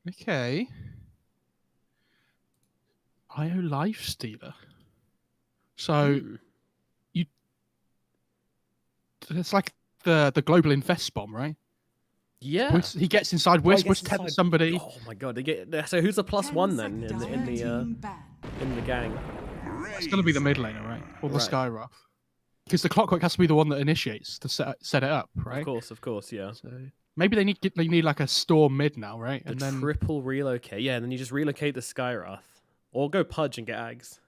Okay. IO Lifestealer. So you, it's like the global invest bomb, right? Yeah. He gets inside Wisp, Wisp tethers somebody. Oh my god! So who's the +1 then in the gang? It's going to be the mid laner, right? Or the Right. Skyroth. Because the Clockwork has to be the one that initiates to set it up, right? Of course, yeah. So maybe they need like a storm mid now, right? The And then triple relocate. Yeah, and then you just relocate the Skyroth. Or go Pudge and get Ags.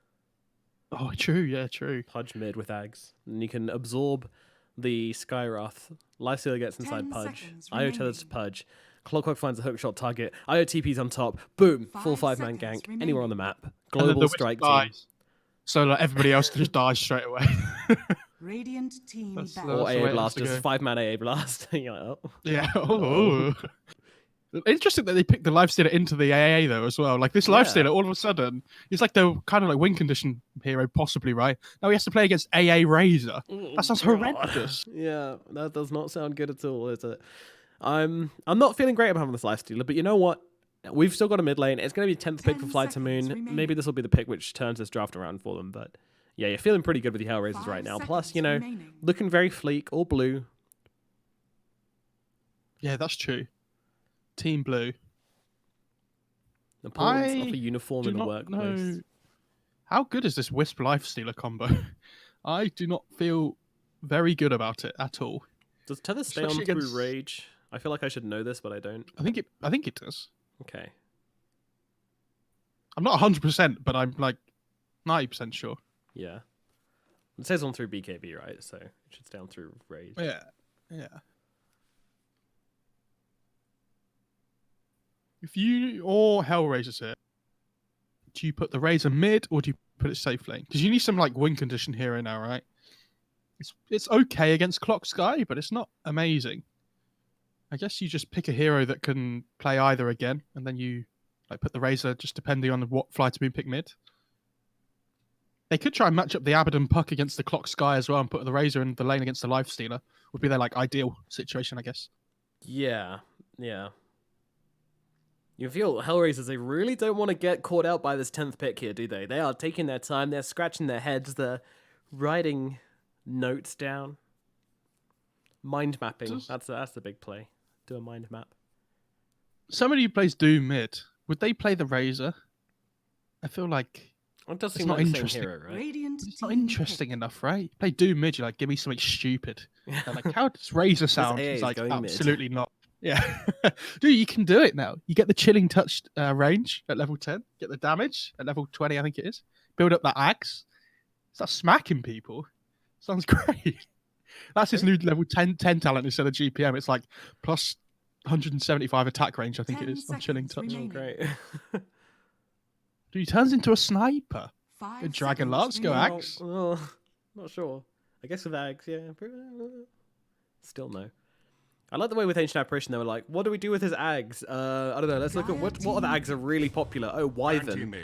oh, true, yeah, true. Pudge mid with Ags. And you can absorb the Skyroth. Lifestealer gets inside Pudge. IO tethers to Pudge. Clockwork finds a hookshot target. IO TP's on top. Boom! Full 5-man gank. Anywhere on the map. Global strike team. So like, everybody else can just die straight away. Radiant team Or AA blast, just 5-man AA blast. You're like, oh. Yeah. Oh. Interesting that they picked the Lifestealer into the AA though as well. Like this Lifestealer, all of a sudden, he's like the kind of like win condition hero, possibly, right? Now he has to play against AA Razor. That sounds horrendous. Yeah, that does not sound good at all, is it? I'm not feeling great about having this Lifestealer, but you know what? We've still got a mid lane. It's going to be 10th pick for FlyToMoon. Maybe this will be the pick which turns this draft around for them, but yeah, you're feeling pretty good with the HellRaisers right now. Plus, you know, looking very fleek, all blue. Yeah, that's true. Team Blue. The importance of a uniform in the workplace. How good is this Wisp Lifestealer combo? I do not feel very good about it at all. Does Tether stay on through Rage? I feel like I should know this, but I don't. I think it does. Okay. I'm not 100%, but I'm like 90% sure. Yeah. It says on through BKB, right? So it should stay on through Rage. Yeah. If you or HellRaisers here, do you put the Razor mid or do you put it safe lane? Because you need some like win condition hero now, right? It's okay against Clock Sky, but it's not amazing. I guess you just pick a hero that can play either again, and then you like put the Razor just depending on what FlyToMoon pick mid. They could try and match up the Abaddon Puck against the Clock Sky as well and put the Razor in the lane against the Lifestealer. Would be their like ideal situation, I guess. Yeah. You feel HellRaisers, they really don't want to get caught out by this 10th pick here, do they? They are taking their time, they're scratching their heads, they're writing notes down. Mind mapping, that's the big play. Do a mind map. Somebody who plays Doom mid, would they play the Razor? I feel like it does seem like the same hero, right? It's not interesting enough, right? You play Doom mid, you're like, give me something stupid. Like, how does Razor sound? It's like, absolutely mid. Not. Yeah. Dude, you can do it now. You get the chilling touch range at level 10, get the damage at level 20, I think it is. Build up that axe. Start smacking people. Sounds great. That's his new level 10 talent instead of GPM. It's like plus 175 attack range, I think it is, on chilling touch. Oh, great. Dude, he turns into a sniper. A Dragon Lance, go axe. Oh, not sure. I guess with axe, yeah. Still no. I like the way with Ancient Apparition they were like, what do we do with his Ags? I don't know, let's look at what other Ags are really popular. Oh, Wyvern.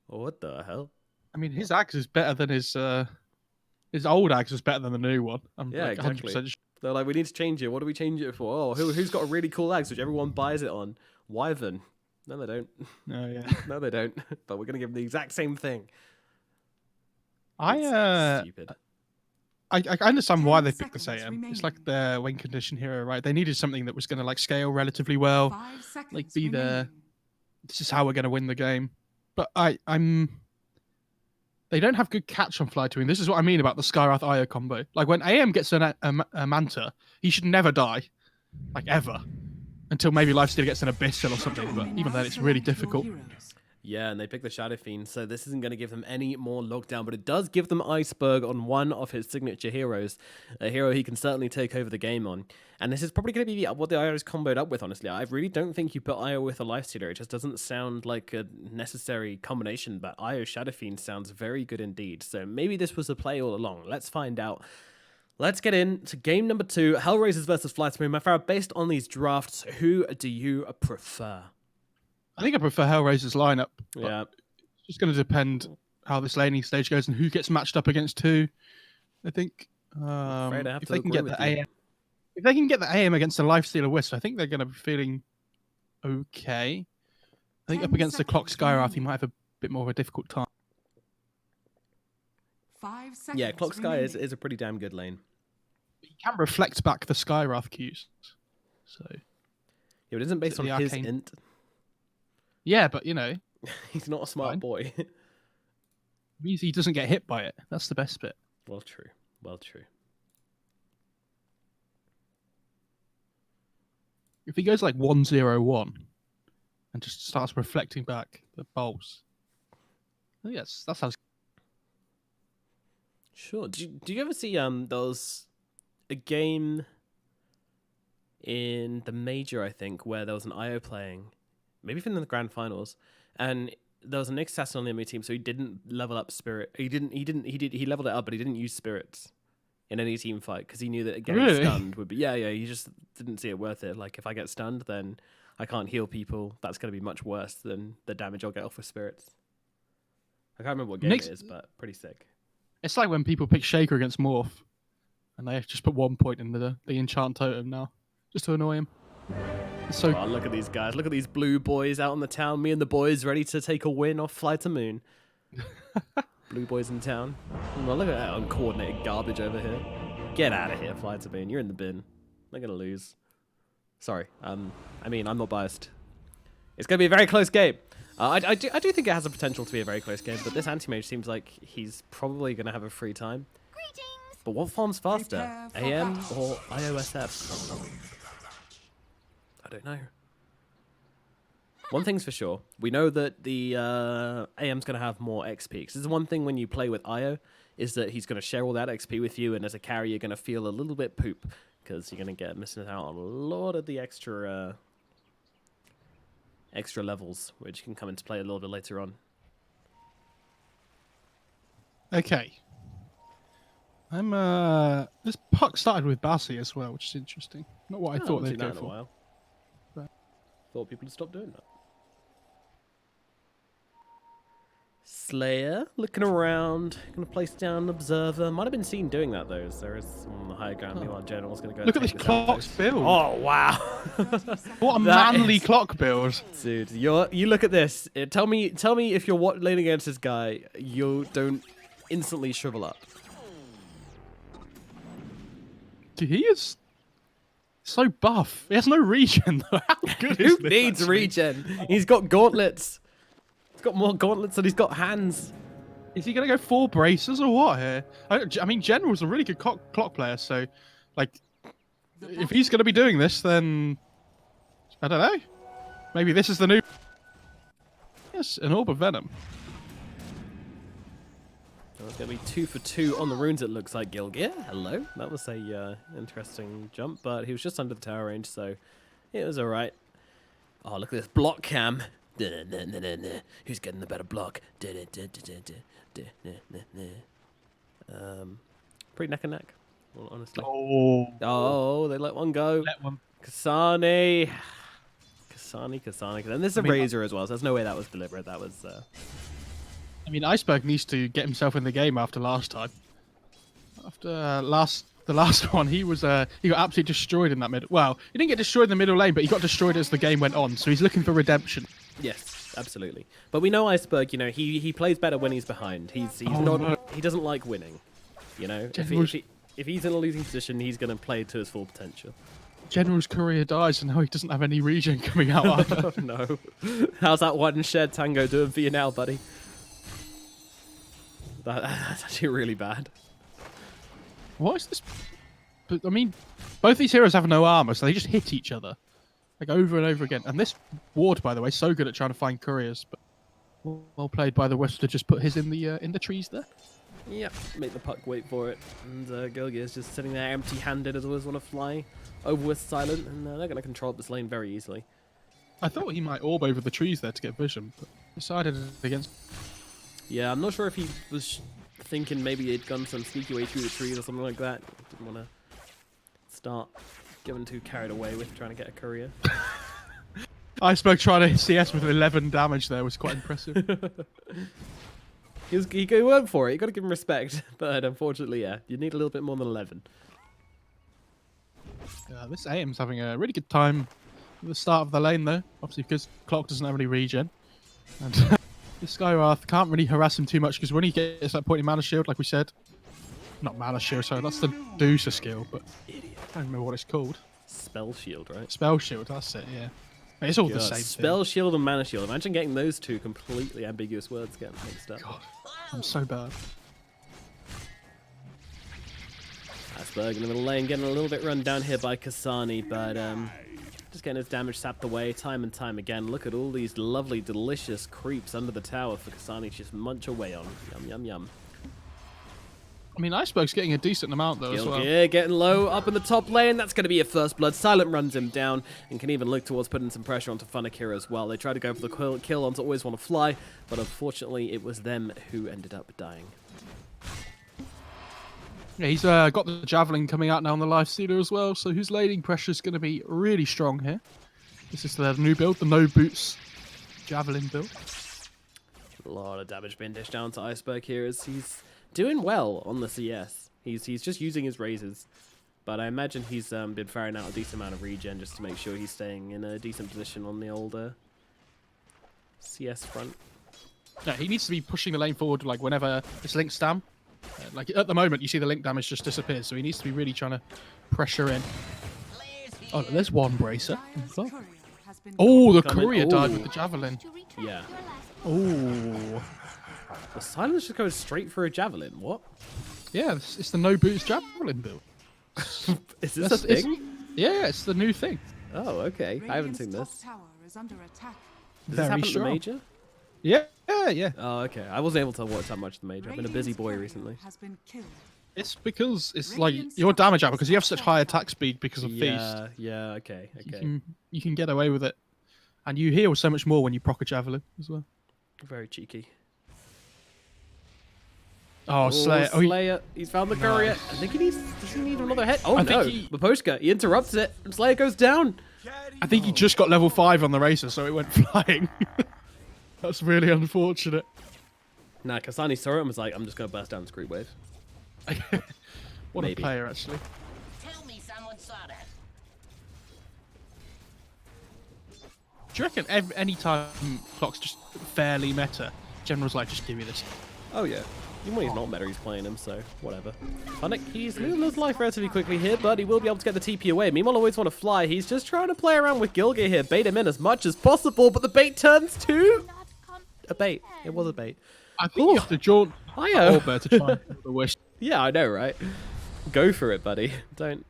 Oh, what the hell? I mean, his Ags is better than his old Ags is better than the new one. I'm like exactly. 100% sure. They're like, we need to change it. What do we change it for? Oh, who's got a really cool Ags which everyone buys it on? Wyvern. No, they don't. Oh, yeah. No, they don't. But we're going to give them the exact same thing. Stupid. I understand why they picked this AM. It's like their win condition hero, right? They needed something that was going to like scale relatively well, like be there. This is how we're going to win the game. But I'm. They don't have good catch on FlyToMoon. This is what I mean about the Skyrath Io combo. Like when AM gets a Manta, he should never die, like ever, until maybe Lifestealer gets an Abyssal or something. But even then, it's really difficult. Yeah, and they pick the Shadow Fiend, so this isn't going to give them any more lockdown, but it does give them Iceberg on one of his signature heroes, a hero he can certainly take over the game on. And this is probably going to be what the IO is comboed up with, honestly. I really don't think you put IO with a Lifestealer. It just doesn't sound like a necessary combination, but IO Shadow Fiend sounds very good indeed. So maybe this was the play all along. Let's find out. Let's get into game number 2, HellRaisers versus FlyToMoon. MoFarah, based on these drafts, who do you prefer? I think I prefer HellRaisers lineup. Yeah. It's just going to depend how this laning stage goes and who gets matched up against who. I think if they can get the AM against the Lifestealer Wisp, I think they're going to be feeling okay. I think 10 up against the Clock seconds Skywrath, he remaining. might have a bit more of a difficult time. 5 seconds. Yeah, Clock Sky remaining. is a pretty damn good lane. He can reflect back the Skywrath Qs. So Yeah, but it isn't based on the his arcane- int. yeah, but you know, He's not a smart Fine. boy. means he doesn't get hit by it. That's the best bit. Well, true. Well, true. If he goes like 1-0-1 and just starts reflecting back the bolts, yes, that sounds. Sure. Do you ever see there was a game in the major, I think, where there was an IO playing, maybe even in the grand finals, and there was an assassin on the enemy team, so he didn't level up spirit. He leveled it up, but he didn't use spirits in any team fight because he knew that getting Really? stunned would be he just didn't see it worth it. Like, if I get stunned, then I can't heal people. That's going to be much worse than the damage I'll get off with spirits. I can't remember what game Nick's- it is, but pretty sick. It's like when people pick Shaker against Morph, and they just put 1 point in the enchant totem now, just to annoy him. It's so Oh, look at these guys. Look at these blue boys out in the town. Me and the boys ready to take a win off FlyToMoon. Blue boys in town. Well, look at that uncoordinated garbage over here. Get out of here, FlyToMoon. You're in the bin. They're going to lose. Sorry. I mean, I'm not biased. It's going to be a very close game. I do think it has the potential to be a very close game, but this anti-mage seems like he's probably going to have a free time. But what farms faster? Prepare for AM battle. or IOSF? I don't know. One thing's for sure. We know that the AM's going to have more XP. 'Cause this is one thing when you play with IO, is that he's going to share all that XP with you, and as a carry, you're going to feel a little bit poop, because you're going to get missing out on a lot of the extra levels, which can come into play a little bit later on. okay. This puck started with Bassi as well, which is interesting. Not what I Oh, thought haven't they'd seen go that in a for. while. But- Thought people would stop doing that. Slayer, looking around, gonna place down an observer. Might have been seen doing that though, as there is someone on the high ground. Meanwhile, General's gonna go. Look and at this take clock's outpost. build. Oh wow, What a that manly is- clock build. dude! You look at this. Tell me if you're laying against this guy, you don't instantly shrivel up. Dude, he is so buff. He has no regen though. How good is Who this, needs actually? regen? He's got gauntlets. He's got more gauntlets than he's got hands. Is he going to go 4 braces or what here? I mean, General's a really good clock player, so, like, if he's going to be doing this, then, I don't know. Maybe this is the new... Yes, an Orb of Venom. So it's going to be 2 for 2 on the runes, it looks like. Gilgear, hello. That was a interesting jump, but he was just under the tower range, so it was alright. Oh, look at this block cam. Who's getting the better block? Pretty neck and neck, honestly. Oh, they let one go. Let one. Kasani. And there's a I mean, razor as well, so there's no way that was deliberate. That was... I mean, Iceberg needs to get himself in the game after last time. After the last one, he got absolutely destroyed in that mid. Well, he didn't get destroyed in the middle lane, but he got destroyed as the game went on. So he's looking for redemption. Yes, absolutely. But we know Iceberg, you know, he plays better when he's behind. He doesn't like winning. You know, if he's in a losing position, he's going to play to his full potential. General's career dies, and now he doesn't have any regen coming out either. Oh, no. How's that one shared tango doing for you now, buddy? That's actually really bad. What is this? But, I mean, both these heroes have no armor, so they just hit each other. Like, over and over again. And this ward, by the way, so good at trying to find couriers. But well played by the West to just put his in the trees there. Yep, make the puck wait for it. And Gilgear's just sitting there empty-handed as always want to fly over with Silent, and they're going to control this lane very easily. I thought he might orb over the trees there to get vision, but decided against... Yeah, I'm not sure if he was thinking maybe he'd gone some sneaky way through the trees or something like that. Didn't want to start getting too carried away with trying to get a courier. Iceberg trying to CS with 11 damage there was quite impressive. He went for it. You got to give him respect, but unfortunately, yeah, you need a little bit more than 11. This AM's having a really good time at the start of the lane though, obviously because Clock doesn't have any regen. And this Skywrath can't really harass him too much because when he gets that point in Mana Shield, like we said, not Mana Shield, sorry, that's the Deucer skill, but I don't remember what it's called. Spell Shield, right? Spell Shield, that's it, yeah. It's all the God, same Spell thing. Shield and Mana Shield. Imagine getting those two completely ambiguous words getting mixed up. God, I'm so bad. Iceberg in the middle lane getting a little bit run down here by Kasani, but just getting his damage sapped away time and time again. Look at all these lovely, delicious creeps under the tower for Kasani to just munch away on. Yum, yum, yum. I mean, Iceberg's getting a decent amount though as well. Yeah, getting low up in the top lane. That's going to be a first blood. Silent runs him down and can even look towards putting some pressure onto Funnick here as well. They try to go for the kill onto Always Want to Fly, but unfortunately it was them who ended up dying. Yeah, he's got the Javelin coming out now on the Life Stealer as well, so his laning pressure is going to be really strong here. This is the new build, the No Boots Javelin build. A lot of damage being dished down to Iceberg here as he's doing well on the CS. He's just using his razors, but I imagine he's been firing out a decent amount of regen just to make sure he's staying in a decent position on the older CS front. Yeah, he needs to be pushing the lane forward like whenever it's Link Stam. Like at the moment, you see the Link damage just disappears, so he needs to be really trying to pressure in. Oh, there's one bracer. Oh, the courier died with the Javelin. Yeah. Oh. The silence just goes straight for a javelin. What? Yeah, it's the No Boots Javelin build. Is this a thing? Yeah, it's the new thing. Oh, okay. I haven't seen this. Does this happen at the major? Yeah, yeah. Oh, okay. I wasn't able to watch that much of the major. I've been a busy boy recently. It's because it's like your damage out because you have such high attack speed because of Feast. Yeah, okay. You can get away with it. And you heal so much more when you proc a Javelin as well. Very cheeky. Oh, Slayer. Slayer. He's found the courier. I think does he need another hit? Oh, I no. think Maposhka, he interrupts it. And Slayer goes down. I think he just got level 5 on the racer, so it went flying. That's really unfortunate. Nah, Kasani saw it and was like, I'm just going to burst down this creep wave. What Maybe. a player, actually. Tell me someone saw that. Do you reckon any time Clock's just fairly meta, General's like, just give me this? Oh, yeah. Even when he's not meta, he's playing him, so whatever. Funnick, he's losing his life relatively quickly here, but he will be able to get the TP away. Meanwhile, Always Want to Fly. He's just trying to play around with Gilgir here, bait him in as much as possible, but the bait turns to a bait. It was a bait. I think you have to jaunt Hiyo. Orber to try and get the wish. Yeah, I know, right? Go for it, buddy. Don't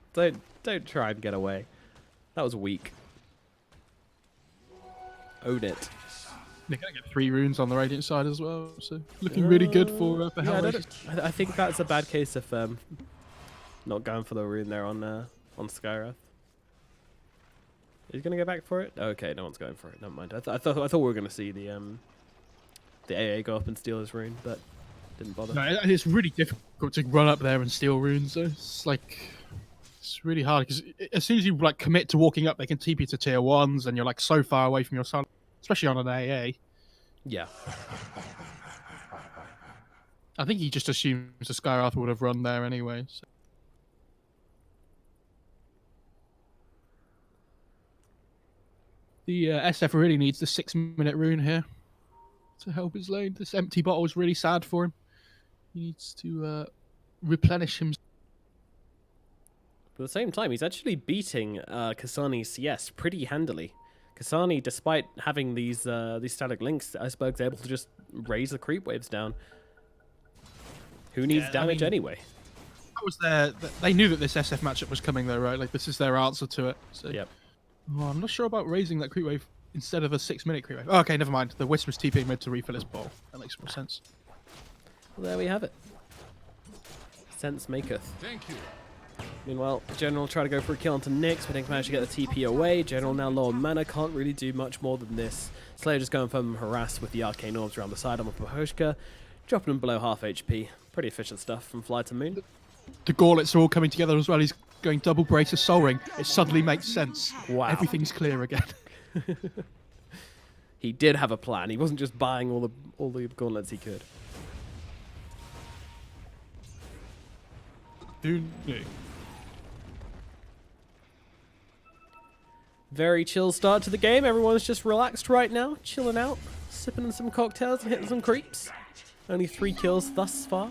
try and get away. That was weak. Own it. They're going to get 3 runes on the Radiant side as well, so looking really good for Yeah, HellRaisers. I think that's a bad case of not going for the rune there on Skyrath. He's gonna go back for it. Okay, no one's going for it. Never mind. I thought we were gonna see the AA go up and steal his rune, but didn't bother. No, it's really difficult to run up there and steal runes. So it's like it's really hard because as soon as you like commit to walking up, they can TP to tier 1s, and you're like so far away from your side, especially on an AA. Yeah. I think he just assumes the Skywrath would have run there anyway. So. The SF really needs the 6-minute rune here to help his lane. This empty bottle is really sad for him. He needs to replenish him. But at the same time, he's actually beating Kasani's CS pretty handily. Kasani, despite having these static links, Iceberg's able to just raise the creep waves down. Who needs damage anyway? That was they knew that this SF matchup was coming though, right? Like this is their answer to it. So. Yep. Oh, I'm not sure about raising that creep wave instead of a 6-minute creep wave. Oh, okay, never mind. The Wisp was TPing mid to refill his bowl. That makes more sense. Well, there we have it. Sense maketh. Thank you. Meanwhile, General try to go for a kill onto Nyx, but didn't manage to get the TP away. General now low on mana, can't really do much more than this. Slayer just going for harass with the arcane orbs around the side on Maposhka, dropping him below half HP. Pretty efficient stuff from FlyToMoon. The gauntlets are all coming together as well. He's going double brace of Soul Ring. It suddenly makes sense. Wow. Everything's clear again. He did have a plan. He wasn't just buying all the gauntlets he could. Who knew? Very chill start to the game. Everyone's just relaxed right now, chilling out, sipping on some cocktails and hitting some creeps. Only 3 kills thus far.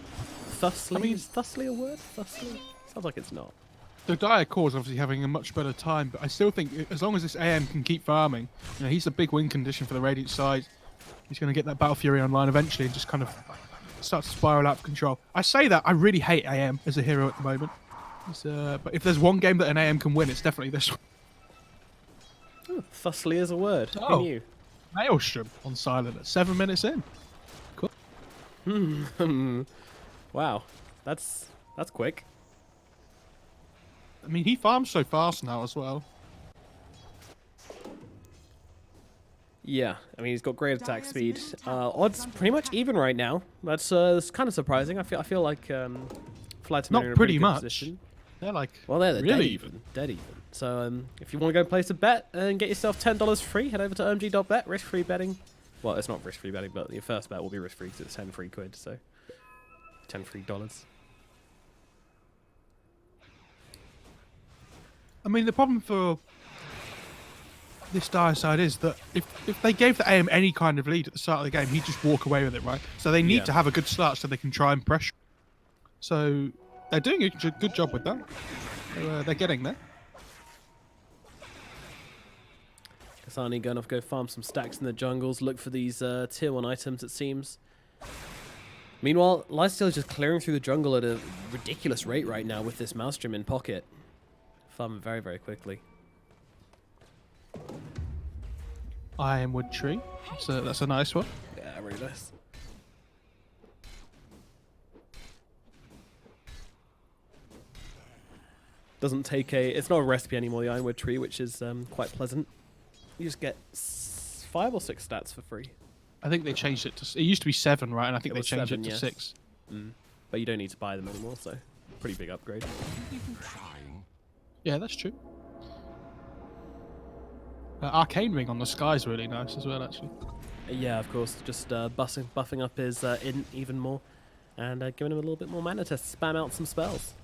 Thusly? I mean- Is thusly a word? Thusly? Sounds like it's not. The Dire Core's obviously having a much better time, but I still think as long as this AM can keep farming, he's a big win condition for the Radiant side. He's going to get that Battle Fury online eventually and just kind of start to spiral out of control. I say that, I really hate AM as a hero at the moment. But if there's one game that an AM can win, it's definitely this one. Ooh, thusly is a word. Oh. Who knew? Maelstrom on silent at 7 minutes in. Cool. Wow. That's quick. I mean, he farms so fast now as well. Yeah, I mean he's got great attack speed. Odds pretty much even right now. That's kind of surprising. I feel like FlyToMoon Not are in a pretty good much. position. They're like They're really dead even. Dead even. So if you want to go place a bet and get yourself $10 free, head over to omg.bet. Risk-free betting. Well, it's not risk-free betting, but your first bet will be risk-free because it's 10 free quid. So 10 free dollars. I mean, the problem for this Dire side is that if they gave the AM any kind of lead at the start of the game, he'd just walk away with it, right? So they need to have a good start so they can try and pressure. So they're doing a good job with that. They're getting there. Kasani going off go farm some stacks in the jungles, look for these tier 1 items, it seems. Meanwhile, Lifesteal is just clearing through the jungle at a ridiculous rate right now with this Maelstrom in pocket. Farming very, very quickly. Ironwood tree. So that's a nice one. Yeah, really nice. Doesn't take it's not a recipe anymore, the Ironwood tree, which is quite pleasant. You just get 5 or 6 stats for free. I think they changed it to. It used to be 7, right? And I think It they was changed 7, it to yes. 6. But you don't need to buy them anymore, so pretty big upgrade. Yeah, that's true. Arcane Ring on the sky is really nice as well, actually. Yeah, of course, just buffing up his in even more and giving him a little bit more mana to spam out some spells.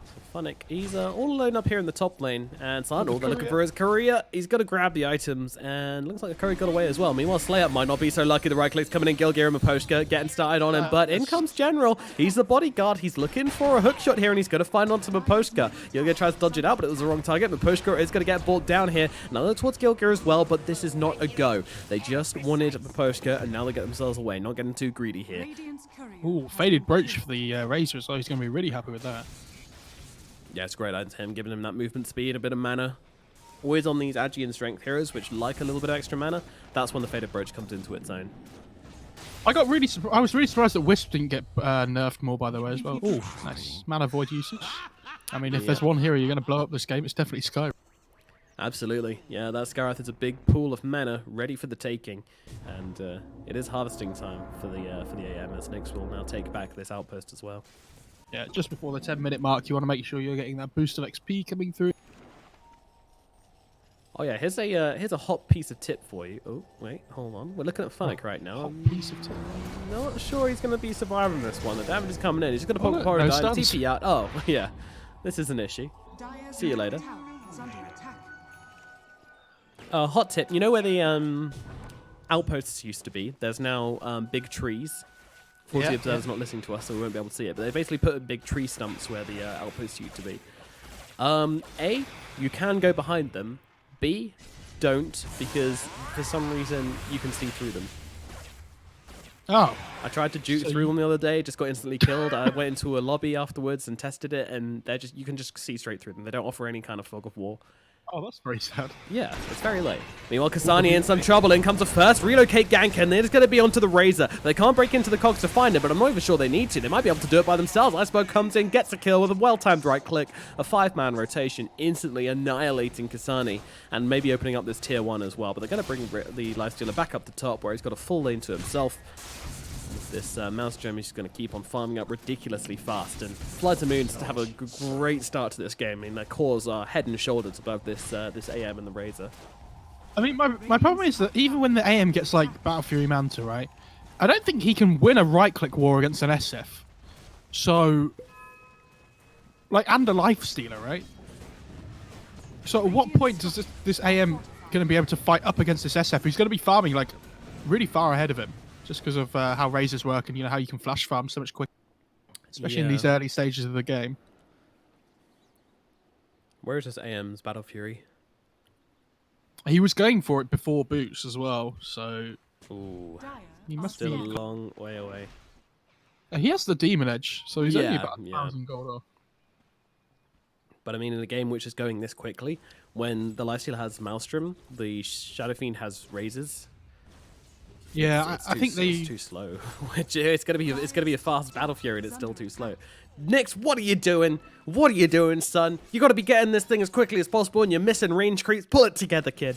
So Funnick, he's all alone up here in the top lane, and Silent they're looking for his career. He's got to grab the items, and looks like the curry got away as well. Meanwhile, Slayup might not be so lucky. The right click's coming in, Gilgear and Maposhka getting started on him, but in comes General. He's the bodyguard. He's looking for a hook shot here, and he's going to find onto Maposhka. Gilgear tries to dodge it out, but it was the wrong target. Maposhka is going to get brought down here. Now look towards Gilgear as well, but this is not a go. They just wanted Maposhka, and now they get themselves away. Not getting too greedy here. Radiant's courier. Ooh, faded brooch for the Razor as well. He's going to be really happy with that. Yeah, it's great item to him, giving him that movement speed, a bit of mana. Always on these Agi and Strength heroes, which like a little bit of extra mana. That's when the Faded Brooch comes into its own. I was really surprised that Wisp didn't get nerfed more, by the way, as well. Ooh, nice. Mana Void usage. I mean, if there's one hero you're going to blow up this game, it's definitely Sky. Absolutely. Yeah, that Skarath is a big pool of mana ready for the taking. And it is harvesting time for the AM, as Nyx will now take back this outpost as well. Yeah, just before the 10-minute mark, you want to make sure you're getting that boost of XP coming through. Oh yeah, here's a hot piece of tip for you. Oh, wait, hold on. We're looking at Funnick right now. Hot piece of tip. Not sure he's going to be surviving this one. The damage is coming in. He's just going to Oh, poke look, no Paradise, stuns. TP out. Oh, yeah. This is an issue. Dire's See you later. tower is under attack. Hot tip. You know where the outposts used to be? There's now big trees. Fortunately, Yeah, Observer's not listening to us, so we won't be able to see it. But they basically put big tree stumps where the outposts used to be. A, you can go behind them. B, don't, because for some reason you can see through them. Oh, I tried to juke So through you- one the other day, just got instantly killed. I went into a lobby afterwards and tested it, and you can just see straight through them. They don't offer any kind of fog of war. oh, that's very sad. Yeah, it's very late. Meanwhile, Kasani in some trouble. In comes a first relocate gank, and they're just going to be onto the Razor. They can't break into the cogs to find it, but I'm not even sure they need to. They might be able to do it by themselves. Iceberg comes in, gets a kill with a well-timed right click. A 5-man rotation, instantly annihilating Kasani, and maybe opening up this tier 1 as well. But they're going to bring the Lifestealer back up the top, where he's got a full lane to himself. This Mouse Gem is just going to keep on farming up ridiculously fast, and FlyToMoon to have a great start to this game. I mean, their cores are head and shoulders above this AM and the Razor. I mean, my problem is that even when the AM gets like Battle Fury Manta, right, I don't think he can win a right-click war against an SF. So, like, and a Life Stealer, right? So at what point does this AM going to be able to fight up against this SF? He's going to be farming like really far ahead of him, just because of how Razors work and how you can flash farm so much quicker, especially in these early stages of the game. Where is this AM's Battle Fury? He was going for it before boots as well, so Ooh, he must still a be. long way away. He has the demon edge, so he's only Yeah, about 1,000 gold off. But I mean, in a game which is going this quickly, when the Lifesteal has Maelstrom, the Shadow Fiend has Razors. Yeah, It's I think it's too slow. Which it's gonna be a fast Battle Fury, and it's still too slow. Nix, what are you doing? What are you doing, son? You got to be getting this thing as quickly as possible, and you're missing range creeps. Pull it together, kid.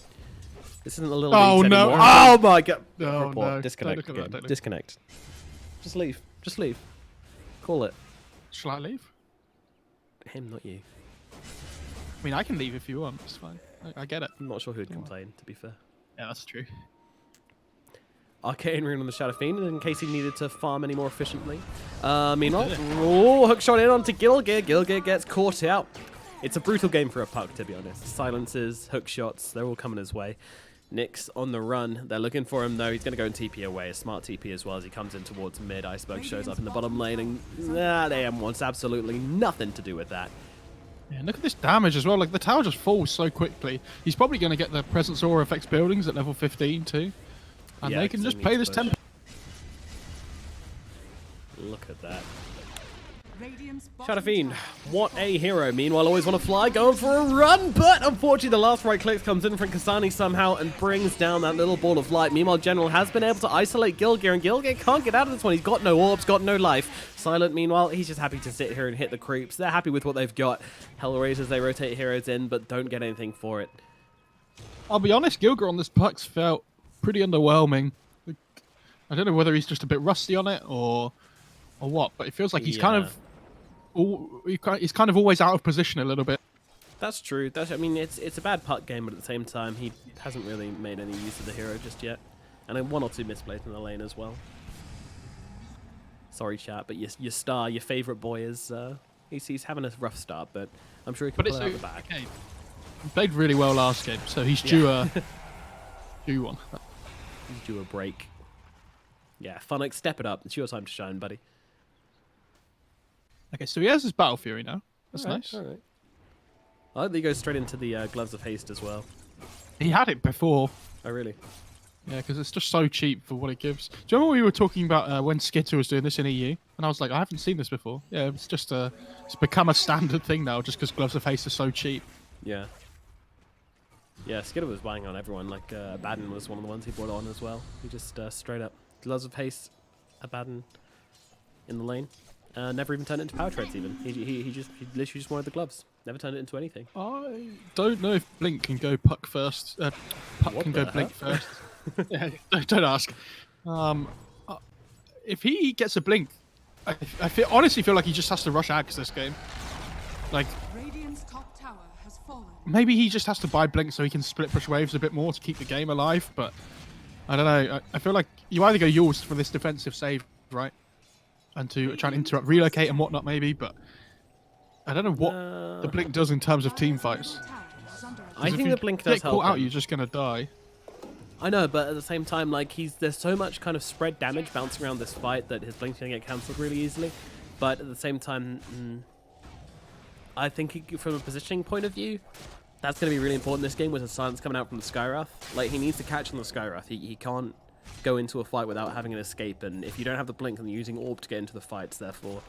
This isn't a little leagues no. anymore. Oh my god! No, Report. no. Disconnect. Don't look at that, don't look. Disconnect. Just leave. Just leave. Call it. Shall I leave? Him, not you. I mean, I can leave if you want. It's fine. I get it. I'm not sure who'd complain, to be fair. Yeah, that's true. Arcane Rune on the Shadow Fiend in case he needed to farm any more efficiently. Meanwhile, hook shot in onto Gilgear. Gilgear gets caught out. It's a brutal game for a puck, to be honest. Silences, hook shots, they're all coming his way. Nyx on the run. They're looking for him, though. He's going to go and TP away. A smart TP as well as he comes in towards mid. Iceberg shows up in the bottom lane, and AM wants absolutely nothing to do with that. Yeah, look at this damage as well. Like, the tower just falls so quickly. He's probably going to get the Presence Aura effects buildings at level 15, too. And Yeah, they can 'cause just they pay need this to 10. push. Look at that. Shadow Fiend, what a hero. Meanwhile, always want to fly, going for a run, but unfortunately the last right click comes in from Kasani somehow and brings down that little ball of light. Meanwhile, General has been able to isolate Gilgear, and Gilgear can't get out of this one. He's got no orbs, got no life. Silent, meanwhile, he's just happy to sit here and hit the creeps. They're happy with what they've got. HellRaisers, they rotate heroes in, but don't get anything for it. I'll be honest, Gilgear on this puck's felt pretty underwhelming. I don't know whether he's just a bit rusty on it or what, but it feels like he's kind of he's kind of always out of position a little bit. That's true. I mean, it's a bad puck game, but at the same time, he hasn't really made any use of the hero just yet. And then one or two misplays in the lane as well. Sorry, chat, but your star, your favourite boy, is he's having a rough start, but I'm sure he can pull it out the back. Okay. He played really well last game, so he's due due one. He's due a break. Yeah, Funix, step it up. It's your time to shine, buddy. Okay, so he has his Battle Fury now. That's nice. All right. I like that he goes straight into the Gloves of Haste as well. He had it before. Oh, really? Yeah, because it's just so cheap for what it gives. Do you remember we were talking about when Skitter was doing this in EU? And I was like, I haven't seen this before. Yeah, it's just it's become a standard thing now just because Gloves of Haste are so cheap. Yeah. Yeah, Skitter was buying on everyone. Like, Abaddon was one of the ones he brought on as well. He just straight up Gloves of Haste, Abaddon in the lane. Never even turned it into power trades even. He literally just wanted the gloves. Never turned it into anything. I don't know if Blink can go puck first. Puck What can the go Blink hell? first. Yeah, don't ask. If he gets a Blink, I honestly feel like he just has to rush Ags this game. Like, Radiant's top tower has fallen. maybe he just has to buy Blink so he can split push waves a bit more to keep the game alive, but I don't know. I feel like you either go yours for this defensive save, right? And to try and interrupt, relocate and whatnot maybe, but I don't know what the Blink does in terms of team fights. I think If the Blink does get help caught out, him. you're just gonna die. I know, but at the same time, like, there's so much kind of spread damage bouncing around this fight that his Blink's gonna get cancelled really easily. But at the same time, I think from a positioning point of view, that's gonna be really important this game with the silence coming out from the Skywrath. Like, he needs to catch on the Skywrath. He can't go into a fight without having an escape, and if you don't have the Blink, then you're using Orb to get into the fights, therefore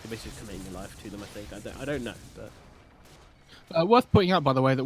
you're basically committing your life to them, I think. I don't know, but... Worth pointing out, by the way, that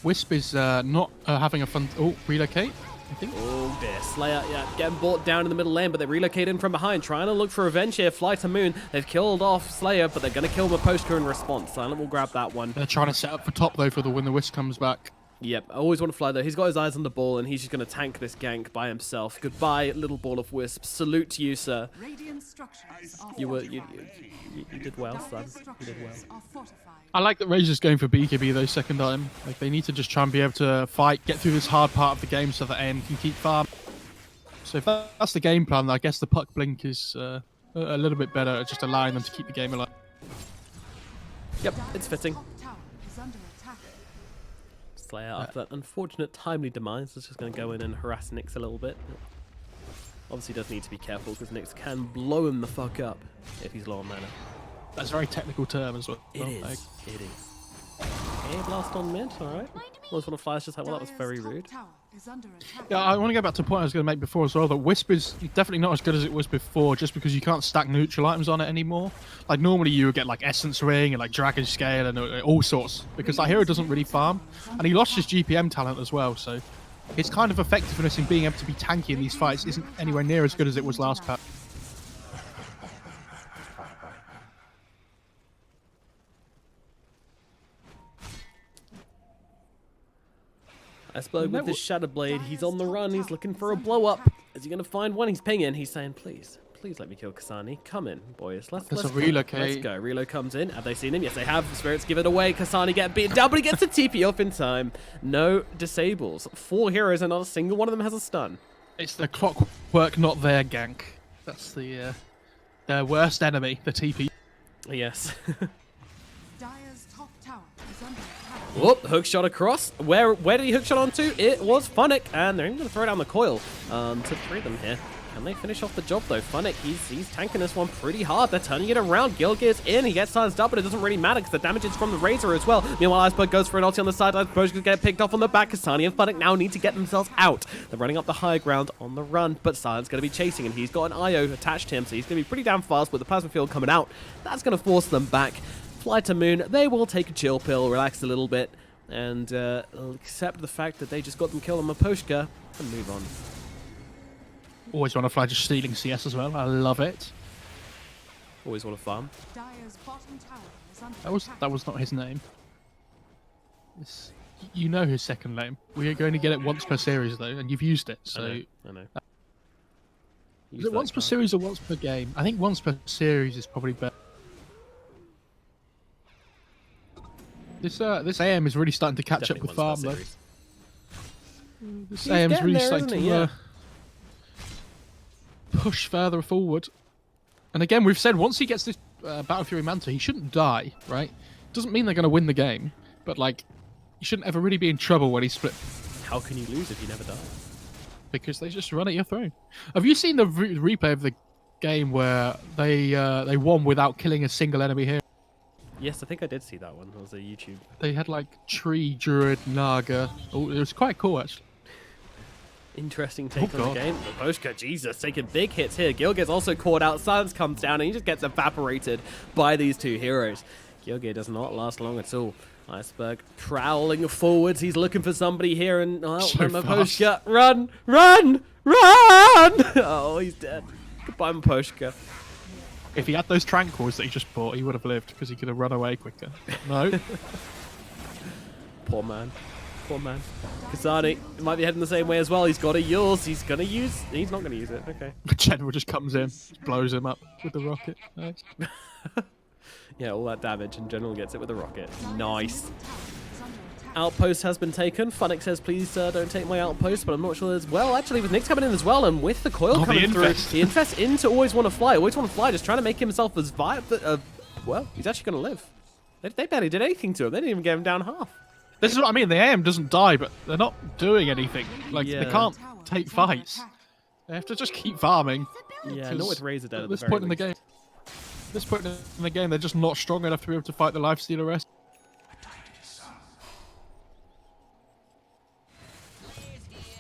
Wisp is not having a fun... Oh, relocate, I think. Oh dear, Slayer, yeah, getting brought down in the middle lane, but they relocate in from behind, trying to look for revenge here. FlyToMoon, they've killed off Slayer, but they're going to kill Maposhka in response. Silent will grab that one. They're trying to set up for top, though, for when the Wisp comes back. Yep, I always want to fly though. He's got his eyes on the ball, and he's just going to tank this gank by himself. Goodbye, little ball of wisp. Salute to you, sir. Radiant structures are You fortified. did well, son. Dark You did structures well. are fortified. I like that Razor's going for BKB, though, second time. Like, they need to just try and be able to fight, get through this hard part of the game so that AM can keep farm. So if that's the game plan, I guess the puck blink is a little bit better at just allowing them to keep the game alive. Yep, it's fitting. Top tower is under attack. Slayer, after that unfortunate timely demise, is just going to go in and harass Nyx a little bit. Obviously does need to be careful because Nyx can blow him the fuck up if he's low on mana. That's a very technical term as well. It is. It is. Air blast on mid, alright. Almost want to flash just like, well, that was very rude. Yeah, I want to go back to a point I was going to make before as well, that Wisp is definitely not as good as it was before, just because you can't stack neutral items on it anymore. Like, normally you would get, like, Essence Ring and, like, Dragon Scale and all sorts, because that hero doesn't really farm. And he lost his GPM talent as well, so his kind of effectiveness in being able to be tanky in these fights isn't anywhere near as good as it was last patch. Iceberg with his Shadow Blade, he's on the run, he's looking for a blow up. Is he going to find one? He's pinging, he's saying, please let me kill Kasani. Come in, boys. Let's relocate. Let's go. Relo comes in. Have they seen him? Yes, they have. The spirits give it away. Kasani getting beaten down, but he gets the TP off in time. No disables. 4 heroes and not a single one of them has a stun. It's the clockwork, not their gank. That's the their worst enemy, the TP. Yes. Dire's top tower is under attack. Whoop, hook shot across. Where did he hook shot onto? It was Funnick, and they're even going to throw down the coil to free them here. Can they finish off the job though? Funnick, he's tanking this one pretty hard. They're turning it around. Gilgear's in. He gets silenced up, but it doesn't really matter because the damage is from the Razor as well. Meanwhile, Iceberg goes for an ulti on the sideline. Bo's going to get picked off on the back. Kasani and Funnick now need to get themselves out. They're running up the high ground on the run, but Silent's going to be chasing, and he's got an IO attached to him, so he's going to be pretty damn fast with the plasma field coming out. That's going to force them back. FlyToMoon, they will take a chill pill, relax a little bit, and accept the fact that they just got them killed on Maposhka and move on. Always want to fly just stealing CS as well. I love it. Always want to farm. Dire's bottom tower is under attack. That was not his name. You know his second name. We're going to get it once per series though, and you've used it. So I know. Is it once per series or once per game? I think once per series is probably better. This AM is really starting to catch up with farm though. This AM is really starting to push further forward. And again, we've said once he gets this Battle Fury Manta, he shouldn't die, right? Doesn't mean they're going to win the game, but like, you shouldn't ever really be in trouble when he's split. How can you lose if you never die? Because they just run at your throne. Have you seen the replay of the game where they won without killing a single enemy here? Yes, I think I did see that one. It was a YouTube. They had like Tree, Druid, Naga. Oh, it was quite cool actually. Interesting take on the game. Maposhka, Jesus, taking big hits here. Gil gets also caught out. Silence comes down and he just gets evaporated by these two heroes. Gilgear does not last long at all. Iceberg prowling forwards. He's looking for somebody here and Maposhka, run! Oh, he's dead. Goodbye, Maposhka. If he had those tranquils that he just bought, he would have lived because he could have run away quicker. No. Poor man. Kasani might be heading the same way as well. He's got a yours. He's not going to use it. Okay. The general just comes in, blows him up with the rocket. Nice. Yeah, all that damage and General gets it with a rocket. Nice. Outpost has been taken. Funnick says, please don't take my outpost, but I'm not sure as well. Actually, with Nyx coming in as well, and with the coil coming through, the invest into always want to fly, just trying to make himself as viable. Well, he's actually going to live. They barely did anything to him. They didn't even get him down half. This is what I mean. The AM doesn't die, but they're not doing anything. Like, they can't take fights. They have to just keep farming. Yeah, not with Razor dead at this point in the game. At this point in the game, they're just not strong enough to be able to fight the lifestealer rest.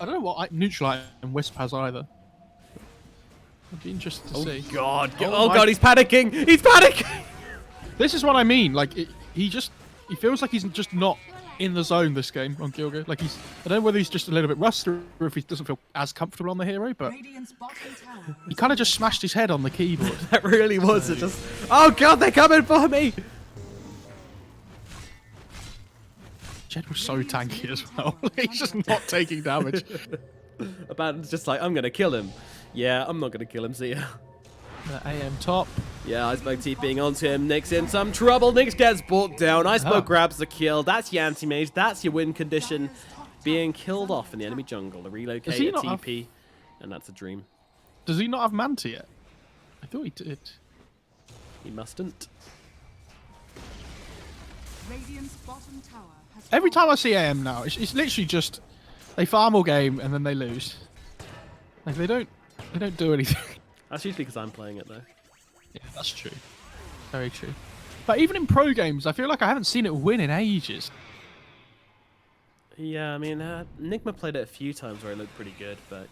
I don't know what neutral item Wisp has either. I'd be interested to see. God. Oh god, he's panicking! He's panicking! This is what I mean. Like, he feels like he's just not in the zone this game on Gilgear. Like, I don't know whether he's just a little bit rusty or if he doesn't feel as comfortable on the hero, but he kind of just smashed his head on the keyboard. That really was just... Oh god, they're coming for me! Jed was so tanky as well. He's just not taking damage. Abandon's just like, I'm going to kill him. Yeah, I'm not going to kill him, see ya. AM top. Yeah, Iceberg TPing onto him. Nyx in some trouble. Nyx gets brought down. Iceberg grabs the kill. That's your anti-mage. That's your win condition. Being killed off in the enemy jungle. A relocate, a TP, and that's a dream. Does he not have Manta yet? I thought he did. He mustn't. Radiant's bottom tower Every time I see AM now, it's literally just they farm all game and then they lose. Like they don't do anything. That's usually because I'm playing it though. Yeah, that's true. Very true. But even in pro games, I feel like I haven't seen it win in ages. Yeah, I mean, Nigma played it a few times where it looked pretty good, but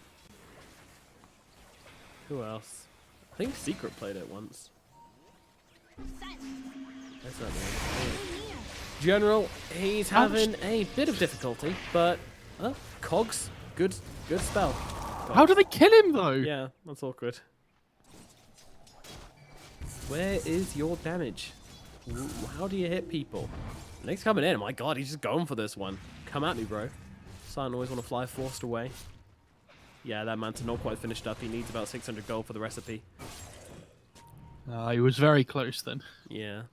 who else? I think Secret played it once. That's not bad. General, he's having a bit of difficulty, but Cogs, good spell. How do they kill him though? Yeah, that's awkward. Where is your damage? Ooh, how do you hit people? Nick's coming in. My God, he's just going for this one. Come at me, bro. Silent always want to fly forced away. Yeah, that Manta not quite finished up. He needs about 600 gold for the recipe. He was very close then. Yeah.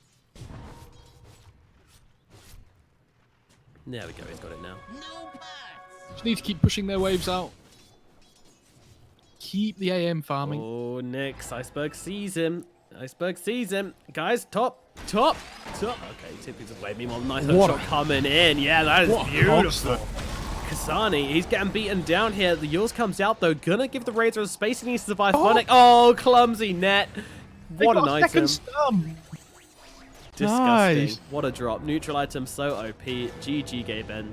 There we go. He's got it now. No parts. Just need to keep pushing their waves out. Keep the AM farming. Oh, Nix. Iceberg sees him. Iceberg sees him. Guys, top. Okay, 2 pieces away. Meanwhile, nice hook shot coming in. Yeah, that is beautiful. Kasani, he's getting beaten down here. The Yules comes out, though. Gonna give the Razor a space. He needs to survive. Phonic. Oh, clumsy net. What an item. Stun. Disgusting. Nice. What a drop. Neutral item, so OP. GG, Gaben.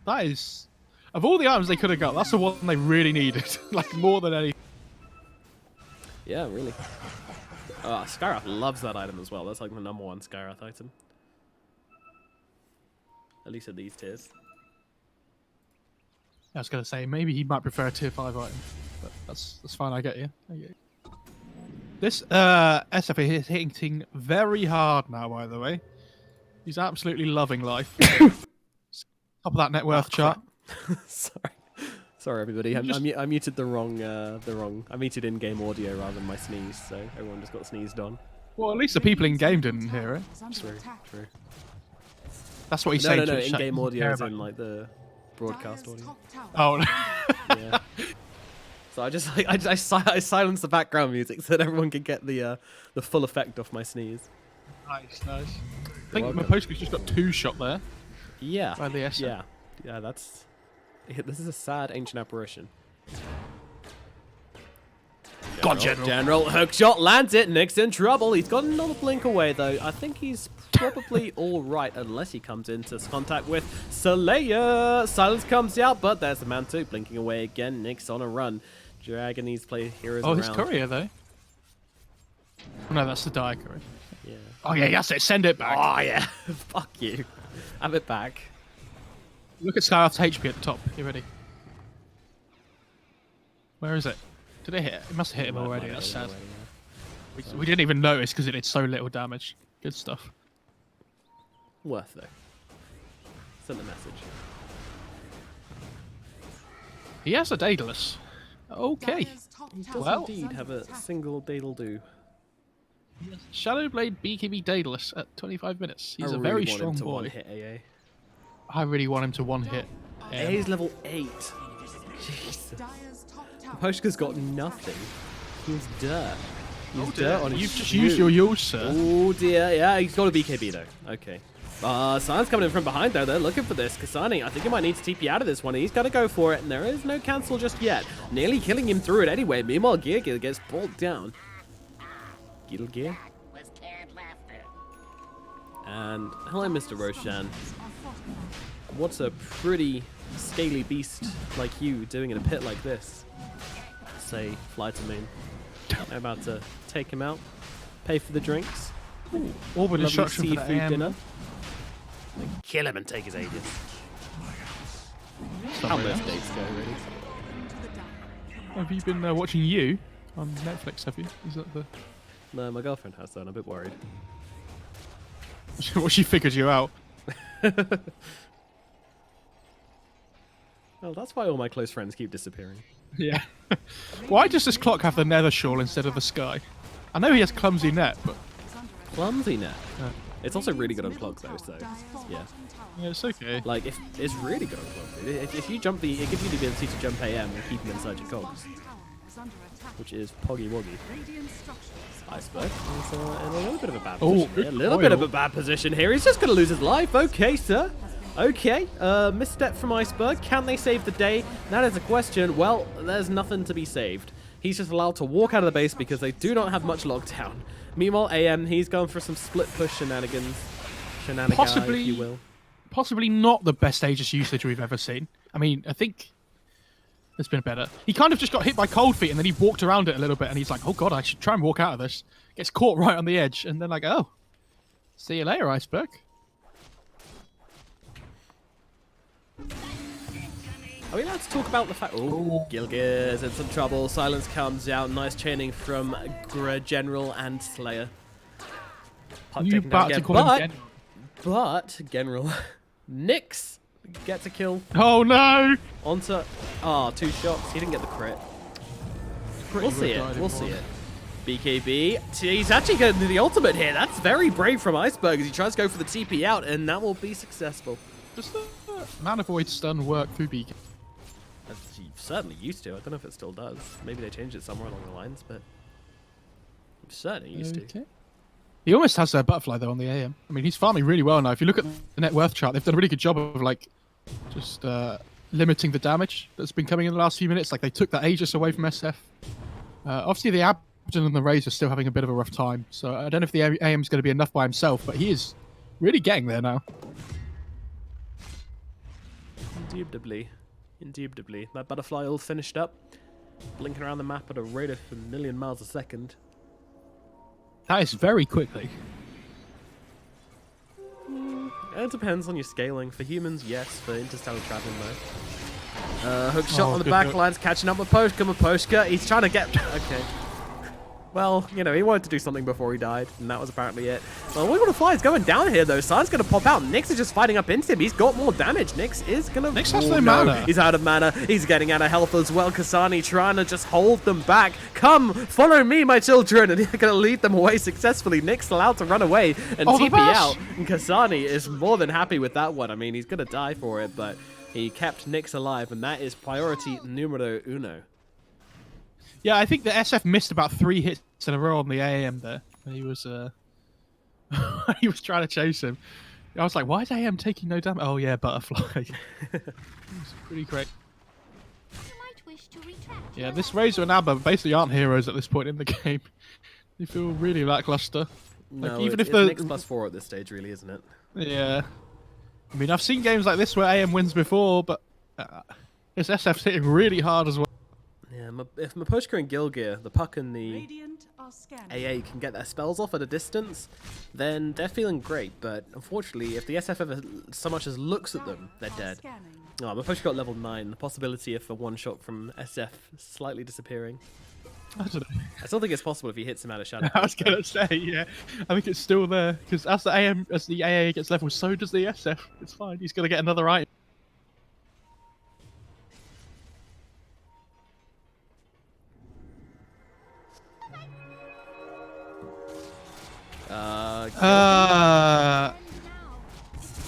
That is... Of all the items they could have got, that's the one they really needed. Like, more than any... Yeah, really. Skyrath loves that item as well. That's like the #1 Skyrath item. At least at these tiers. I was going to say, maybe he might prefer a tier 5 item. But that's fine, I get you. This SF is hitting very hard now, by the way. He's absolutely loving life. Top of that net worth chart. Sorry, everybody. I muted the wrong. I muted in-game audio rather than my sneeze, so everyone just got sneezed on. Well, at least the people in game didn't hear it. True. That's what he's saying. No. In-game audio is in like the broadcast audio. Oh. Yeah. So I silenced the background music so that everyone could get the full effect off my sneeze. Nice. I think my postgre's just got 2 shot there. Yeah. By the SF. Yeah. That's. This is a sad ancient apparition. God, General hookshot lands it. Nick's in trouble. He's got another blink away though. I think he's probably all right unless he comes into contact with Saleya. Silence comes out, but there's the man too blinking away again. Nick's on a run. Dragon needs to play heroes around. his courier though. Oh, no, that's the dire courier. Yeah. Oh yeah, that's it. Send it back. Oh yeah. Fuck you. Have it back. Look at Skyrath's HP at the top. You ready? Where is it? Did it hit? It must have hit him already. That's sad. We didn't even notice because it did so little damage. Good stuff. Worth though. Send the message. He has a Daedalus. Okay. He does Well. indeed have a single Daedal-do. Shadowblade BKB Daedalus at 25 minutes. He's I a really very want strong him to boy. one-hit AA. I really want him to one hit. AA's level 8. Jesus. Poshka's got nothing. He's dirt. He's dirt on his You've just shoe. used your Yule, sir. Oh dear, yeah, he's got a BKB though. Okay. San's coming in from behind though. They're looking for this. Kasani, I think he might need to TP out of this one. He's got to go for it, and there is no cancel just yet. Nearly killing him through it anyway. Meanwhile, Gear gets pulled down. Gear. Was carrot laughter. And hello, Mr. Roshan. What's a pretty scaly beast like you doing in a pit like this? Say, FlyToMoon. I'm about to take him out, pay for the drinks. Orbit Lovely instruction for the seafood AM. dinner. Then kill him and take his Aegis. How most dates go, really. Have you been watching You on Netflix? Have you? Is that the? No, my girlfriend has though, and I'm a bit worried. Well, she figured you out. Well, that's why all my close friends keep disappearing. Yeah. Why does this clock have the nether shawl instead of the sky? I know he has clumsy net, but Clumsy net. It's also really good on clock though, so yeah. yeah, it's okay. Like, if it's really good on clock. If you jump it gives you the ability to jump AM and keep him inside your cogs. is under attack. which is Poggy Woggy. Radiant structures are Iceberg is in a little bit of a bad Oh, position here. A little bit of a bad position here. He's just going to lose his life. Okay, sir. Okay, misstep from Iceberg. Can they save the day? That is a question. Well, there's nothing to be saved. He's just allowed to walk out of the base because they do not have much lockdown. Meanwhile, AM, he's going for some split push shenanigans. Possibly, if you will. possibly not the best Aegis usage we've ever seen. I mean, I think there's been better. He kind of just got hit by cold feet and then he walked around it a little bit and he's like, oh god, I should try and walk out of this. Gets caught right on the edge and then like, oh, see you later, Iceberg. Are we allowed to talk about the fact... Oh, Gilgir's in some trouble. Silence comes out. Nice chaining from General and Slayer. Puck You taken down about to again, call him but General Nyx gets a kill Oh no! onto... Ah, 2 shots. He didn't get the crit. We'll see it. We'll see it. BKB. He's actually getting the ultimate here. That's very brave from Iceberg as he tries to go for the TP out, and that will be successful. Does the Mana Void stun work through BK? He certainly used to. I don't know if it still does. Maybe they changed it somewhere along the lines, but certainly used to. He almost has their butterfly though on the AM. I mean, he's farming really well now. If you look at the net worth chart, they've done a really good job of like just limiting the damage that's been coming in the last few minutes. Like they took that Aegis away from SF. Obviously, the Abdon and the Razor are still having a bit of a rough time. So I don't know if the AM is going to be enough by himself, but he is really getting there now. Indubitably. Indubitably. That butterfly all finished up. Blinking around the map at a rate of a million miles a second. That is very quickly. It depends on your scaling. For humans, yes. For interstellar traveling, though. Hook shot on the back lines, catching up with Poshka. He's trying to get... Okay. Well, you know, he wanted to do something before he died, and that was apparently it. Well, Wiggle the Fly is going down here, though. Sun's going to pop out. Nyx is just fighting up into him. He's got more damage. Nyx is going to... Nyx has no mana. He's out of mana. He's getting out of health as well. Kasani trying to just hold them back. Come, follow me, my children. And they're going to lead them away successfully. Nyx allowed to run away and TP out. And Kasani is more than happy with that one. I mean, he's going to die for it, but he kept Nyx alive, and that is priority numero uno. Yeah, I think the SF missed about 3 hits in a row on the AM there. And he was he was trying to chase him. I was like, why is AM taking no damage? Oh yeah, butterfly. It's pretty great. You might wish to retract. Yeah, this Razor and Abba basically aren't heroes at this point in the game. They feel really lackluster. No, like, even it's if the Nyx +4 at this stage, really, isn't it? Yeah. I mean, I've seen games like this where AM wins before, but this SF's hitting really hard as well. Yeah, if Maposhka and Gilgir, the Puck and the Radiant are scanning. AA can get their spells off at a distance, then they're feeling great. But unfortunately, if the SF ever so much as looks at them, they're dead. Oh, Maposhka got level 9. The possibility of a one-shot from SF slightly disappearing. I don't know. I still think it's possible if he hits him out of shadow. I was gonna say, yeah. I think it's still there because as the AA gets leveled, so does the SF. It's fine. He's gonna get another item.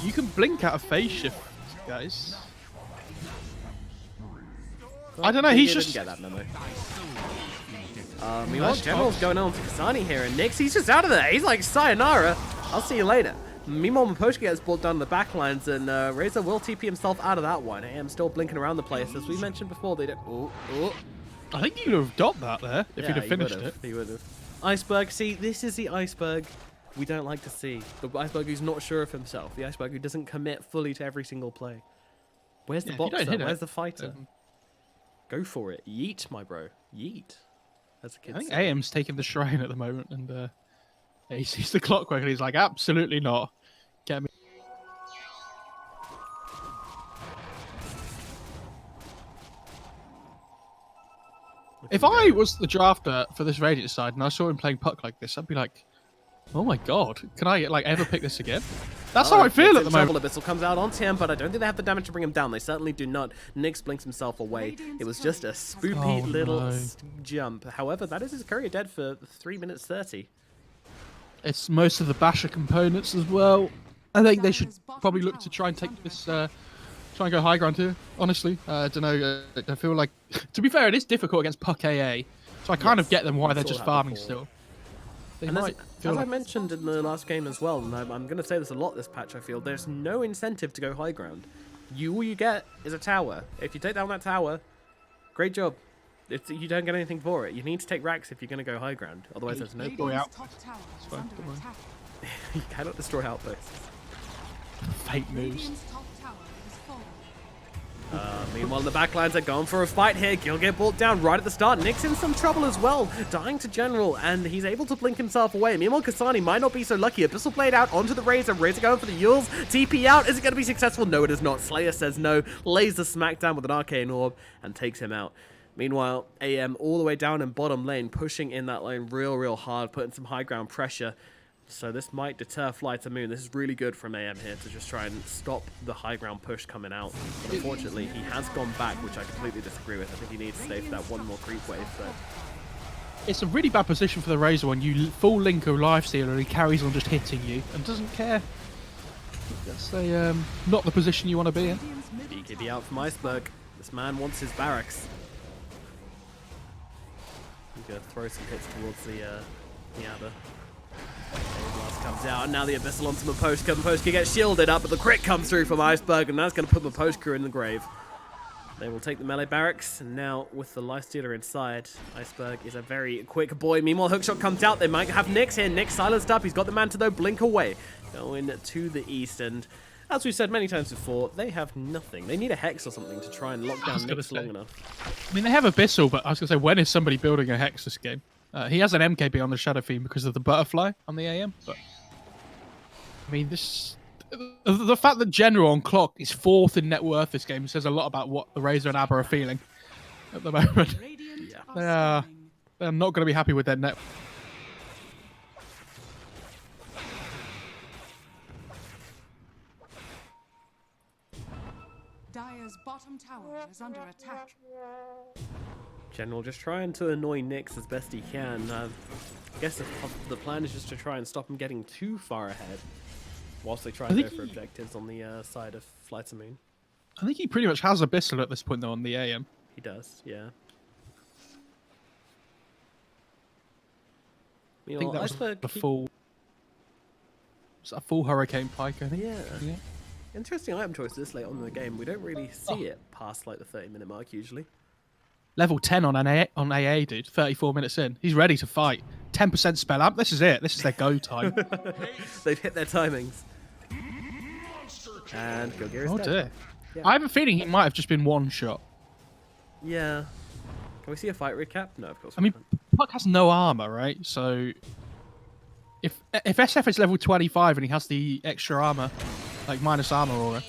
You can blink out of phase shift, guys. I don't know. He's just didn't get that memo. Meanwhile, General's going on to Kasani here, and Nyx, he's just out of there. He's like, sayonara, I'll see you later. Meanwhile, Maposhka gets brought down the backlines, and Razor will TP himself out of that one. AM still blinking around the place. As we mentioned before, they don't... Oh. I think he would have got that there if he'd have finished it. He would have. Iceberg, see, this is the Iceberg we don't like to see. The Iceberg who's not sure of himself. The Iceberg who doesn't commit fully to every single play. Where's the boxer? Where's the fighter? Go for it. Yeet, my bro. Yeet. As a kid. I think AM's taking the shrine at the moment, and he sees the clockwork, and he's like, absolutely not. Get me. If I was the drafter for this Radiant side and I saw him playing puck like this, I'd be like, oh my god, can I like ever pick this again? That's how I feel at the moment. Abyssal comes out onto him, but I don't think they have the damage to bring him down. They certainly do not. Nyx blinks himself away. It was just a spoopy little jump. However, that is his courier dead for 3 minutes 30. It's most of the Basher components as well. I think they should probably look to try and take this Try and go high ground here. Honestly, I don't know. I feel like, to be fair, it is difficult against Puck AA. So I kind of get them why we they're saw just that farming before. still. They And might as feel I like, mentioned in the last game as well, and I'm going to say this a lot this patch, I feel, there's no incentive to go high ground. All you get is a tower. If you take down that tower, great job. You don't get anything for it. You need to take racks if you're going to go high ground. Otherwise, there's no point. Go out. top tower is fine, under don't worry. attack. You cannot destroy outposts. fake moves. Radiant's top tower is falling. Meanwhile, the backlines are going for a fight here. Gil get brought down right at the start. Nick's in some trouble as well, dying to General, and he's able to blink himself away. Meanwhile, Kasani might not be so lucky. Abyssal Blade out onto the Razor. Razor going for the Yules. TP out. Is it going to be successful? No, it is not. Slayer says no. Lays the smackdown with an Arcane Orb and takes him out. Meanwhile, AM all the way down in bottom lane, pushing in that lane real hard, putting some high ground pressure. So this might deter FlyToMoon. This is really good from AM here to just try and stop the high ground push coming out. But unfortunately, he has gone back, which I completely disagree with. I think he needs to stay for that one more creep wave. But It's a really bad position for the Razor when you full link a lifestealer and he carries on just hitting you and doesn't care. That's not the position you want to be in. Radiant's mid BKB out from Iceberg. This man wants his barracks. He's going to throw some hits towards the Yabba. Blast comes out, and now the Abyssal onto Maposhka. Maposhka gets shielded up, but the crit comes through from Iceberg, and that's going to put Maposhka in the grave. They will take the melee barracks, and now with the lifestealer inside, Iceberg is a very quick boy. Meanwhile, Hookshot comes out. They might have Nyx here. Nyx silenced up. He's got the Manta, though. Blink away. Going to the east, and as we've said many times before, they have nothing. They need a Hex or something to try and lock down Nyx long enough. I mean, they have Abyssal, but I was going to say, when is somebody building a Hex this game? He has an MKB on the Shadow Fiend because of the butterfly on the AM, but I mean, the fact that General on clock is 4th in net worth this game says a lot about what the Razor and Abba are feeling at the moment. Radiant Yeah. are scanning. They're not going to be happy with their net. Dire's bottom tower is under attack. General just trying to annoy Nyx as best he can. I guess the plan is just to try and stop him getting too far ahead, whilst they try and go for objectives on the side of FlyToMoon. I think he pretty much has Abyssal at this point, though, on the AM. He does, yeah. I think Meanwhile, that was Iceberg, a full... Was that a full Hurricane Pike, I think? Yeah. Interesting item choice this late on in the game. We don't really see it past like the 30-minute mark usually. Level 10 on AA, dude. 34 minutes in. He's ready to fight. 10% spell amp. This is it. This is their go time. They've hit their timings. And Gilgear is Oh, dead. dear. Yeah. I have a feeling he might have just been one shot. Yeah. Can we see a fight recap? No, of course I we mean, can't. Puck has no armor, right? So if SF is level 25 and he has the extra armor, like minus armor aura,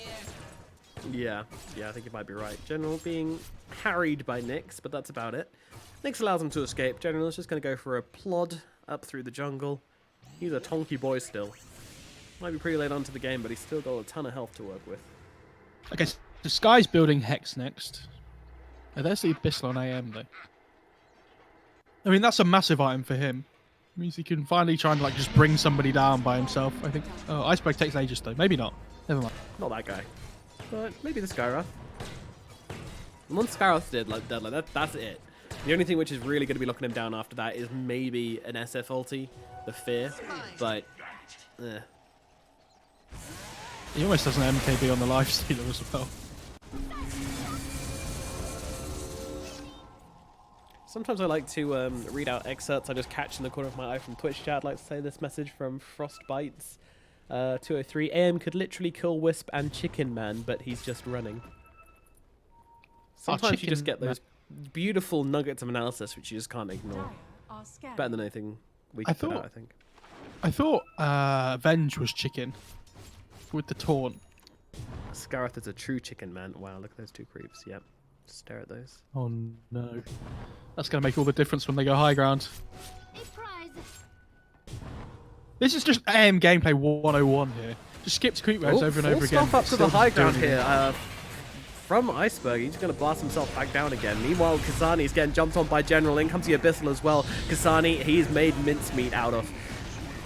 Yeah, I think you might be right. General being harried by Nyx, but that's about it. Nyx allows him to escape. General is just going to go for a plod up through the jungle. He's a tonky boy still. Might be pretty late onto the game, but he's still got a ton of health to work with. I guess the Sky's building Hex next. Oh, there's the Abyssal on AM, though. I mean, that's a massive item for him. It means he can finally try and like just bring somebody down by himself, I think. Oh, Iceberg takes ages, though. Maybe not. Never mind. Not that guy. But maybe the Skyrath. And once Skyrath's dead, that's it. The only thing which is really going to be locking him down after that is maybe an SF ulti, the Fear, but He almost has an MKB on the lifestealer as well. Sometimes I like to read out excerpts I just catch in the corner of my eye from Twitch chat. I'd like to say this message from Frostbites 203. AM could literally kill Wisp and Chicken Man, but he's just running. Sometimes you just get those beautiful nuggets of analysis which you just can't ignore. Dire are scanning. Better than anything we could put out, I think. I thought Venge was chicken with the taunt. Scareth is a true chicken man. Wow, look at those two creeps. Yep. Stare at those. Oh no. That's going to make all the difference when they go high ground. A prize. This is just AM gameplay 101 here. Just skip to creep waves over and over again. Stuff up to the Still high just doing ground it. here. From Iceberg, he's going to blast himself back down again. Meanwhile, Kasani's getting jumped on by General. In comes the Abyssal as well. Kasani, he's made mincemeat out of.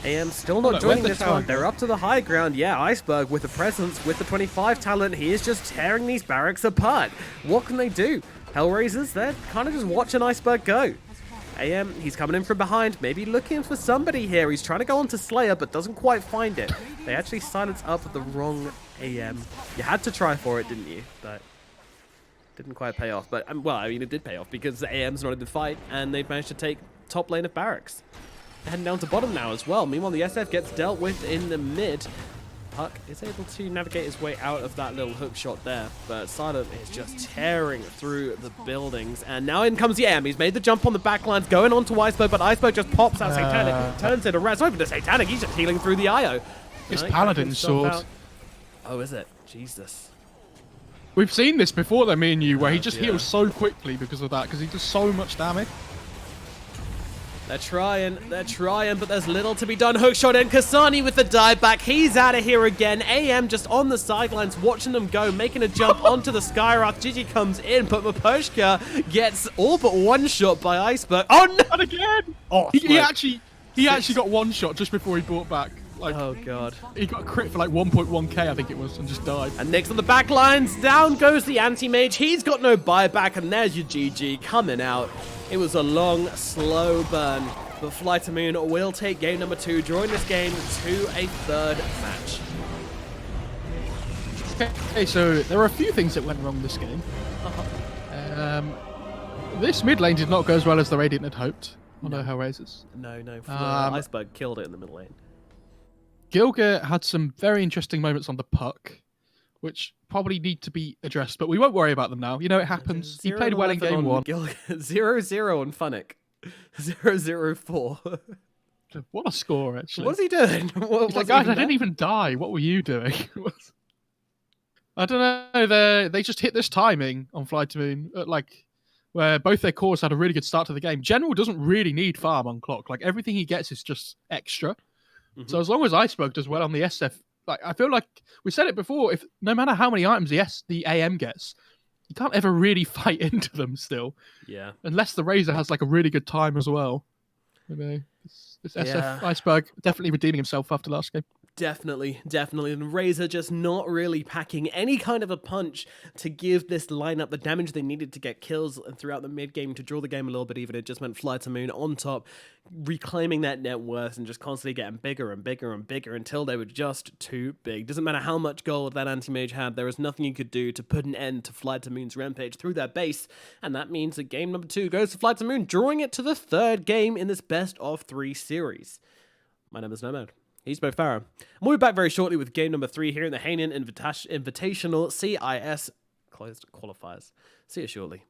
AM still not Look, joining where's the this one. tower? They're up to the high ground. Yeah, Iceberg with the presence, with the 25 talent, he is just tearing these barracks apart. What can they do? HellRaisers, they're kind of just watching Iceberg go. AM, he's coming in from behind, maybe looking for somebody here. He's trying to go onto Slayer, but doesn't quite find it. They actually silence up the wrong AM. You had to try for it, didn't you? But didn't quite pay off. But, well, I mean, it did pay off because the AM's not in the fight, and they've managed to take top lane of barracks. They're heading down to bottom now as well. Meanwhile, the SF gets dealt with in the mid. Puck is able to navigate his way out of that little hook shot there, but Silent is just tearing through the buildings. And now in comes the AM. He's made the jump on the backlines, going on to Iceberg, but Iceberg just pops out Satanic, turns it around. It's not even the Satanic, he's just healing through the IO. It's Paladin's sword. Oh, is it? Jesus. We've seen this before, though, me and you, where he just yeah. heals so quickly because of that, because he does so much damage. They're trying, but there's little to be done. Hookshot in, Kasani with the dive back. He's out of here again. AM just on the sidelines, watching them go, making a jump onto the Skyrock. Gigi comes in, but Maposhka gets all but one shot by Iceberg. Oh, no! And again! Oh, He actually got one shot just before he brought back. Like, oh, God. he got a crit for like 1.1k, I think it was, and just died. And next on the back lines, down goes the anti-mage. He's got no buyback, and there's your GG coming out. It was a long, slow burn, but FlyToMoon will take game number 2, drawing this game to a third match. Okay, so there were a few things that went wrong this game. This mid lane did not go as well as the Radiant had hoped on the HellRaisers. No, Iceberg killed it in the middle lane. Gilgit had some very interesting moments on the puck, which probably need to be addressed, but we won't worry about them now. You know, it happens. He played well in game 1. 0-0 on Funnick. 0-0-4. What a score, actually. What's he doing? He's like, guys, I didn't even die. What were you doing? I don't know. They just hit this timing on FlyToMoon, like, where both their cores had a really good start to the game. General doesn't really need farm on clock. Like, everything he gets is just extra. So as long as Iceberg does well on the SF, like, I feel like we said it before, if no matter how many items the AM gets, you can't ever really fight into them still. Yeah. Unless the Razor has like a really good time as well. You know, this SF Iceberg definitely redeeming himself after last game. Definitely. And Razor just not really packing any kind of a punch to give this lineup the damage they needed to get kills throughout the mid game to draw the game a little bit even. It just meant FlyToMoon on top, reclaiming that net worth and just constantly getting bigger and bigger and bigger until they were just too big. Doesn't matter how much gold that anti-mage had, there was nothing you could do to put an end to FlyToMoon's rampage through their base, and that means that game number 2 goes to FlyToMoon, drawing it to the 3rd game in this best of 3 series. My name is Nomad. He's MoFarah. And we'll be back very shortly with game number 3 here in the Hainan Invitational CIS Qualifiers. See you shortly.